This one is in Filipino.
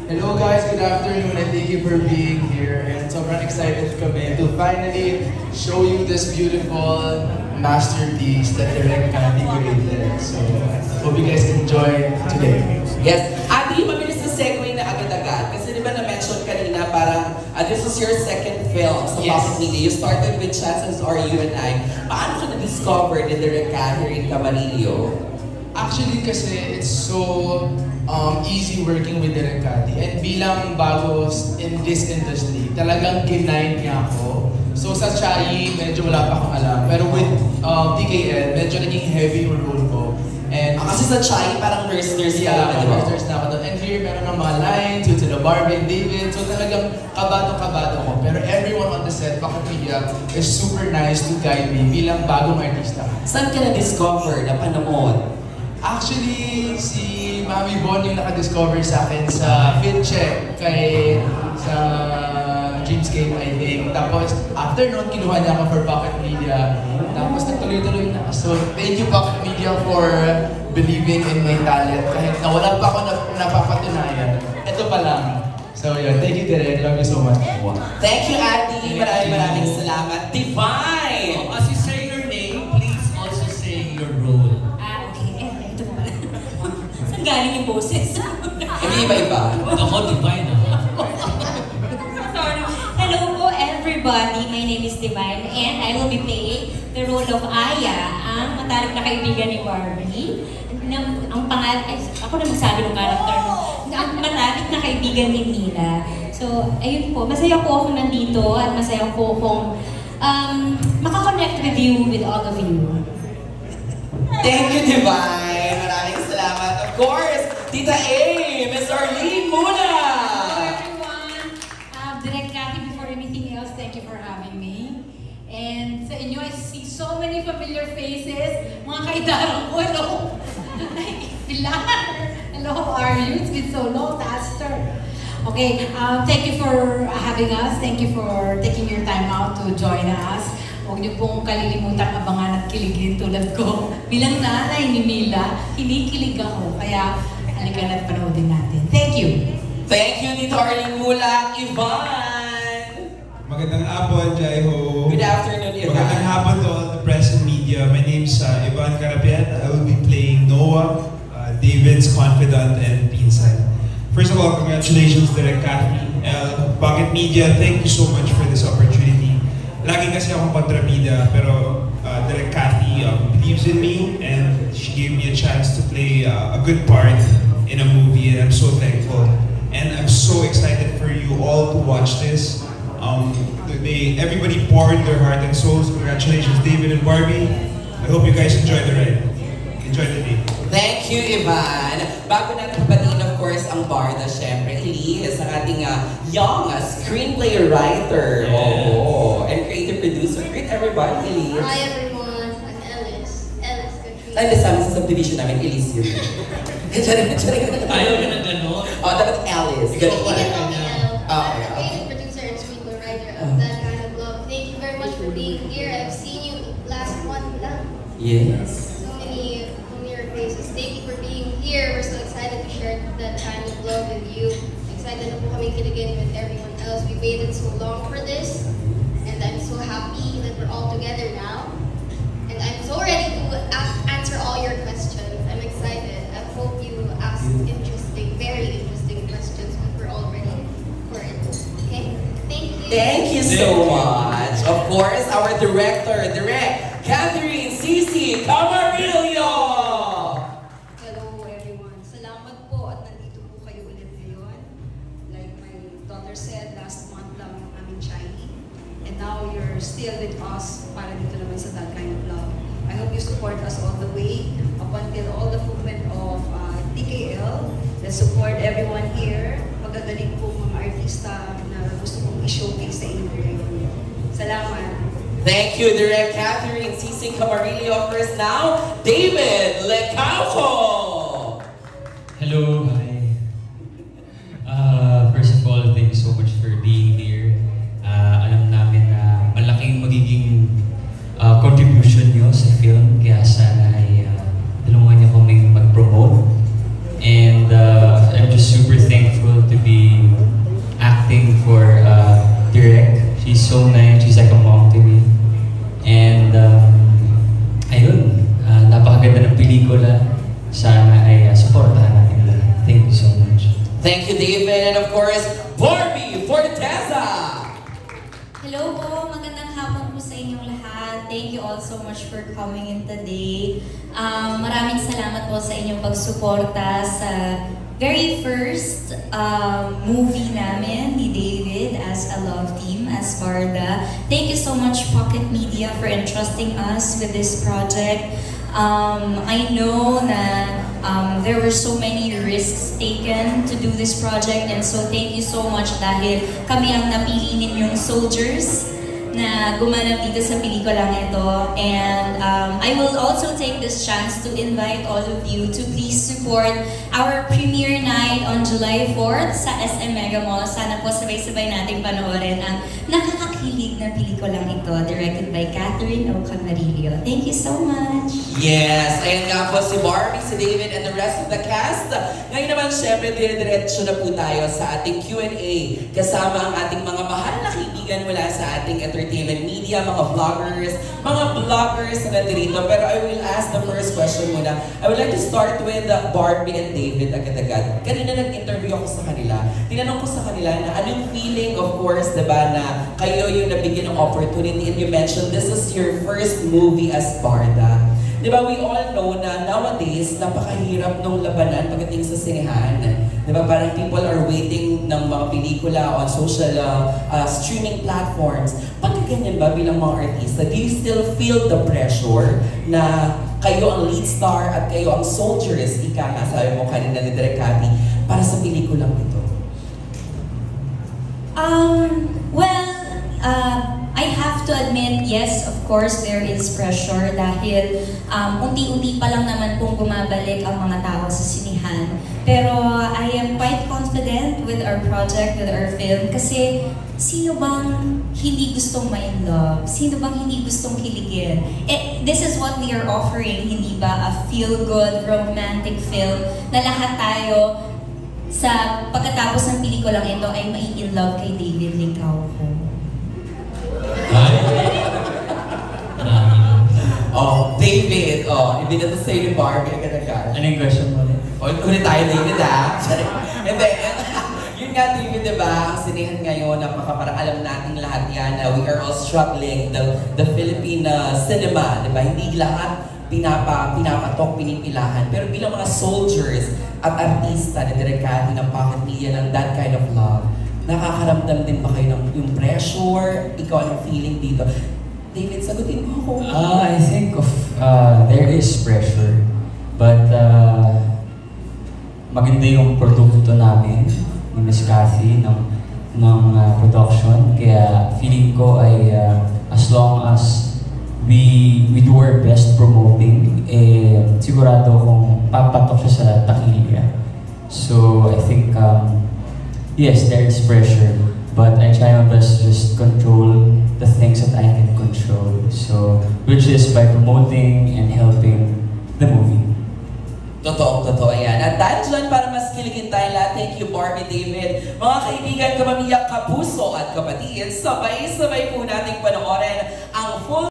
Hello guys, good afternoon and thank you for being here. And sobrang excited kami to finally show you this beautiful masterpiece that Direk Cathy created. So, hope you guys enjoy today. Yes. Ate, mabilis na segue na agad-agad. Kasi di ba na-mention kanina parang this is your second film sa Pocket Media. You started with Chances Are You and I. Paano ka na-discover ni Direk Cathy Camarillo? Actually kasi it's so easy working with Direk Cathy. And bilang bago in this industry, talagang ginind niya ako. So sa Chai, medyo wala pa akong alam. Pero with TKL, medyo naging heavy yung role ko. And kasi sa Chai, parang nurse-nurse ka na, di ba? Nurse na ako doon. And here, meron ng mga lines, yung sila Barbie and David. So talagang kabado-kabado ko. Pero everyone on the set, Pocket Media, is super nice to guide me bilang bagong artista. Saan ka na-discover na panamon? Actually, si Mami Bon yung naka-discover sa akin sa Fit Check sa Dreamscape, I think. Tapos, after noon, kinuha niya ako for Pocket Media. Tapos, nagtuloy-tuloy na. So, thank you Pocket Media for believing in my talent. Kahit na wala pa ako napapatunayan. Ito pa lang. So, yun. Thank you, Direk. Love you so much. Thank you, Ate. Maraming salamat. Divine! As you say your name, please also say your role. Ito pala. Saan galing yung boses? Hindi iba-iba. Ako, Divine. Sorry. Hello po everybody, my name is Divine and I will be playing the role of Aya, ang matarik na kaibigan ni Barbie. Ang pangalan, ako na magsabi ng character mo, ang matarik na kaibigan ni Nila. So, ayun po, masaya po ako nandito at masaya po akong makakonect with you, with all of you. Thank you, Divine. Maraming salamat. Of course, Tita A, Miss Arlene muna. Hello everyone. Direk Cathy, before anything else, thank you for having me. And sa inyo, I see so many familiar faces. Mga kaidarang ko, hello. Pilar. Hello, how are you? It's been so long, Taster. Okay, thank you for having us. Thank you for taking your time out to join us. Huwag niyo pong kalilimutan abangan at kiligin tulad ko. Bilang nanay ni Mila, kinikilig ako. Kaya halika na't panoodin natin. Thank you. Thank you, Tita Arlene Mula. Ivan! Magandang hapon, Jaiho. Good afternoon, Ivan. Magandang hapon to all the press and media. My name's Ivan Carapiat. I will be playing Noah, David's confidant and pinsan. First of all, congratulations, Direk Cathy. Pocket Media, thank you so much for this opportunity. Lagi kasi akong kontrabida, pero Direk Cathy believes in me and she gave me a chance to play a good part in a movie and I'm so thankful. And I'm so excited for you all to watch this. Everybody poured their heart and souls. Congratulations, David and Barbie. I hope you guys enjoy the ride. Enjoy the day. Thank you, Ivan. Bago natin patiin, of course, ang Barda, syempre, Elise, ang ating young screenplay writer. Oh, and creative producer. Greet everybody, Elise. Hi everyone, I'm Ellis. Ellis Katrina. Ay, nasabi sa subdivision namin, Elise yun. Ayaw ka na gano'n. Oh, dapat Alice. You can call me Oh, I'm a okay. creative producer and screenplay writer of That Kind of Love. Thank you very much for being here. I've seen you last month lang. Yes. So many familiar faces. Thank you for being here. We're so excited to share That Kind of Love with you. Excited na po kami kiligin with everyone else. We waited so long for this. And I'm so happy that we're all together now. And I'm so ready to answer all your questions. I'm excited. I hope you ask interesting, very interesting questions because we're all ready for it. Okay? Thank you. Thank you so much. Of course, our director, Direk Catherine Cici Camarillo. Hello everyone. Salamat po at nandito po kayo ulit ngayon. Like my daughter said, last month lang ang aming Chinese. And now you're still with us para dito naman sa That Kind of Love. I hope you support us all the way up until all the movement of TKL. Let's support everyone here. Magagaling po mga artista na gusto kong i-showcase sa inyo ngayon. Salamat. Thank you, Direk Catherine Cici Camarillo. First now, David Lecauco. Hello, hi. First of all, thank you so much for being here. Alam namin na malaking magiging contribution nyo sa film, kaya sana ay tulungan niyo kaming mag-promote. And I'm just super thankful to be She's so nice. She's like a mom to me. And ayun, napakaganda ng pelikula. Sana ay supportahan natin lahat. Thank you so much. Thank you, David. And of course, Barbie Forteza! Hello po, magandang hapon po sa inyong lahat. Thank you all so much for coming in today. Maraming salamat po sa inyong pagsuporta sa very first movie namin ni David as a love team, as Barda. Thank you so much Pocket Media for entrusting us with this project. I know na there were so many risks taken to do this project, and so thank you so much dahil kami ang napili ninyong soldiers na gumanap dito sa pelikulang ito. And I will also take this chance to invite all of you to please support our premiere night on July 4th sa SM Mega Mall. Sana po sabay-sabay nating panoorin ang nakakakilig na pelikulang ito, directed by Catherine O. Camarillo. Thank you so much! Yes, ayan nga po si Barbie, si David, and the rest of the cast. Ngayon naman, syempre, dire-diretso na po tayo sa ating Q&A kasama ang ating mga mahal na kaibigan mula sa ating entertainment media, mga vloggers na nandito. Pero I will ask the first question muna. I would like to start with Barbie and David agad-agad. Kanina nag-interview ako sa kanila. Tinanong ko sa kanila na anong feeling, of course, diba, na kayo yung nabigyan ng opportunity, and you mentioned this is your first movie as Barda. Diba, we all know na nowadays, napakahirap nung labanan pagdating sa sinehan. Diba, parang people are waiting ng mga pelikula on social streaming platforms. Pagkaganyan ba bilang mga artista, do you still feel the pressure na kayo ang lead star at kayo ang soldiers, ika nga sabi mo kanina ni Direk Cathy, para sa pelikulang ito? I have to admit, yes, of course, there is pressure dahil unti-unti pa lang naman pong bumabalik ang mga tao sa sinihan. Pero I am quite confident with our project, with our film, kasi sino bang hindi gustong ma-in-love? Sino bang hindi gustong kiligin? This is what we are offering, hindi ba? A feel-good, romantic film na lahat tayo sa pagkatapos ng pelikulang ito ay mai-in-love kay David Licauco. Oh, David, hindi na to say ni Barbie agad-agad. Ano yung question mo ulit? Ulit tayo, David, ha? And then, yun nga, David, diba, ang sinihan ngayon, parang alam natin lahat yan, we are all struggling, the Philippine cinema, diba, hindi lahat pinapatok, pinipilahan. Pero bilang mga soldiers at artista na Direk Cathy ng Pocket Media ng that kind of love, nakakaramdam din ba kayo ng yung pressure? Ikaw ang feeling dito? David, sagutin mo ako. I think there is pressure, but maganda yung produkto namin ni Miss Cathy ng production, kaya feeling ko ay as long as we do our best promoting, sigurado kung papatok siya sa takilya. So I think yes, there is pressure, but I try my best to just control the things that I can control. So, which is by promoting and helping the movie. Totoo yan. At dahil dyan, para mas kiligin tayo lahat, thank you Barbie, David. Mga kaibigan, kamamiyak, kapuso at kapatid, sabay-sabay po nating panoorin ang full